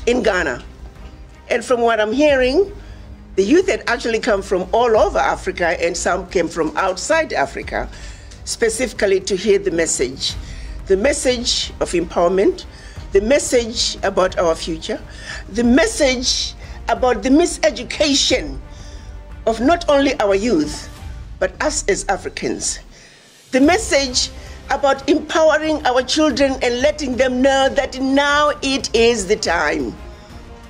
in Ghana. And from what I'm hearing, the youth had actually come from all over Africa, and some came from outside Africa, specifically to hear the message of empowerment, the message about our future, the message about the miseducation of not only our youth, but us as Africans, the message about empowering our children and letting them know that now it is the time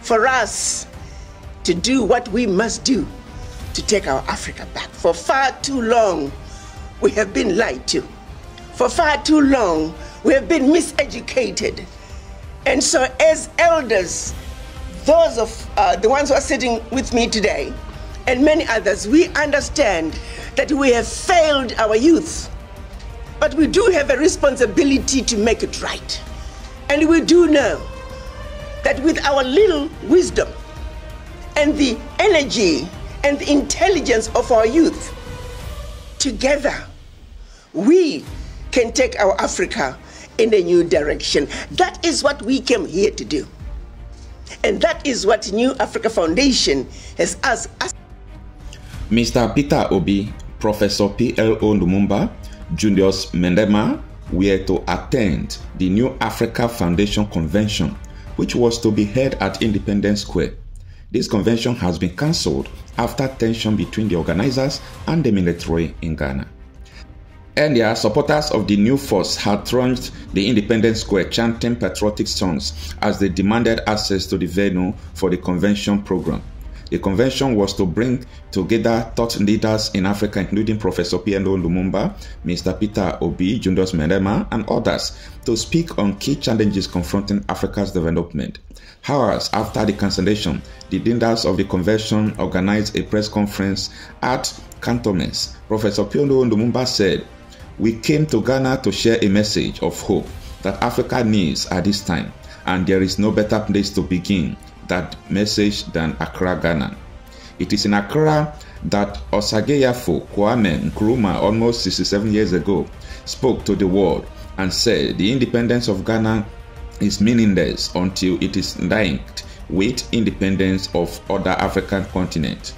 for us to do what we must do to take our Africa back. For far too long, we have been lied to. For far too long, we have been miseducated. And so as elders, those of the ones who are sitting with me today, and many others, we understand that we have failed our youth. But we do have a responsibility to make it right. And we do know that with our little wisdom and the energy and the intelligence of our youth, together, we can take our Africa in a new direction. That is what we came here to do. And that is what New Africa Foundation has asked us. Mr. Peter Obi, Professor PLO Lumumba, Julius Mendema were to attend the New Africa Foundation Convention, which was to be held at Independence Square. This convention has been cancelled after tension between the organizers and the military in Ghana. Earlier, supporters of the new force had thronged the Independence Square chanting patriotic songs as they demanded access to the venue for the convention program. The convention was to bring together thought leaders in Africa, including Professor PLO Lumumba, Mr. Peter Obi, Julius Mendema, and others, to speak on key challenges confronting Africa's development. Hours after the cancellation, the leaders of the convention organized a press conference at Cantonments. Professor PLO Lumumba said, "We came to Ghana to share a message of hope that Africa needs at this time, and there is no better place to begin that message than Accra, Ghana. It is in Accra that Osageyafo Kwame Nkrumah, almost 67 years ago, spoke to the world and said the independence of Ghana is meaningless until it is linked with independence of other African continents."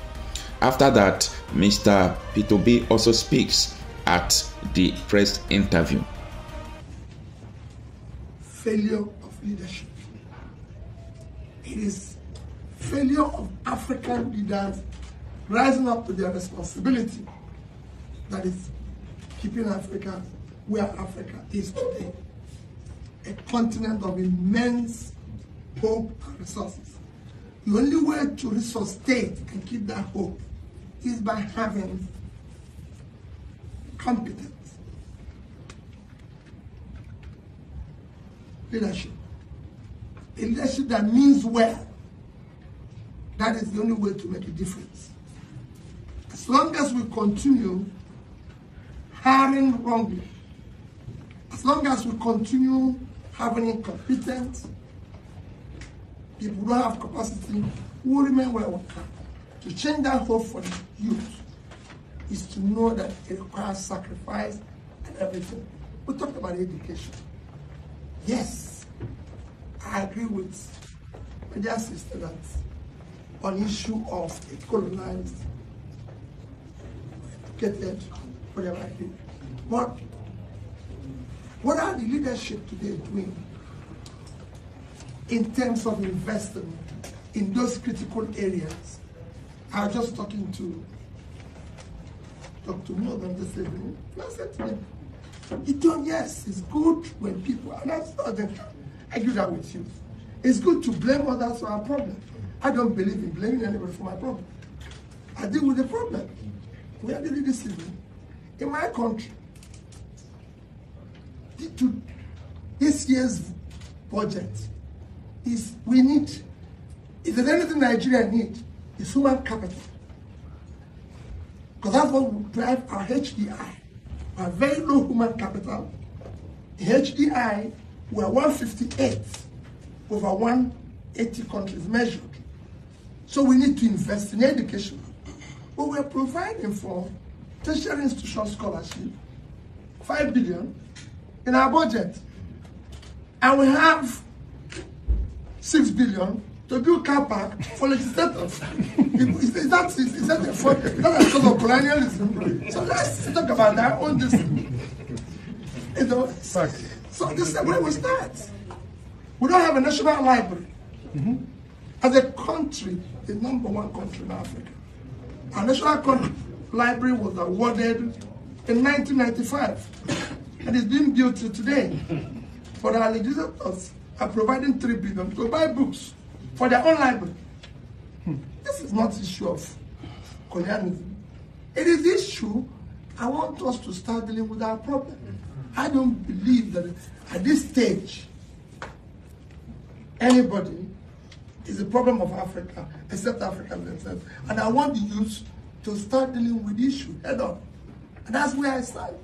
After that, Mr. Peter Obi also speaks at the press interview. Failure of leadership. It is failure of African leaders rising up to their responsibility that is keeping Africa where Africa is today. A continent of immense hope and resources. The only way to resuscitate and keep that hope is by having competent leadership. A leadership that means well. That is the only way to make a difference. As long as we continue hiring wrongly, as long as we continue having incompetent people who don't have capacity, we will remain where we are. To change that hope for the youth is to know that it requires sacrifice and everything. We talked about education. Yes, I agree with my dear sister that on issue of a colonized, educated, whatever I do. But what are the leadership today doing in terms of investing in those critical areas? I was just talking to Dr. Morgan this evening. I said to him, yes, it's good when people, and I argue that with you. It's good to blame others for our problem. I don't believe in blaming anybody for my problem. I deal with the problem. We are dealing this evening. In my country, this year's budget is we need, if there's anything Nigeria needs, it's human capital. Because that's what will drive our HDI. Our very low human capital. In HDI, we are 158 over 180 countries measured. So we need to invest in education. But we're providing for tertiary institutional scholarship, 5 billion in our budget. And we have 6 billion to build car park for legislators. Is that because of colonialism? So let's talk about our own destiny. You know, so this is where we start. We don't have a national library. As a country, the #1 country in Africa. Our national library was awarded in 1995 and it's being built to today. But our legislators are providing 3 billion to buy books for their own library. This is not the issue of colonialism. It is the issue I want us to start dealing with our problem. I don't believe that at this stage, anybody is a problem of Africa, except Africans themselves. And I want the youth to start dealing with the issue head on. And that's where I start.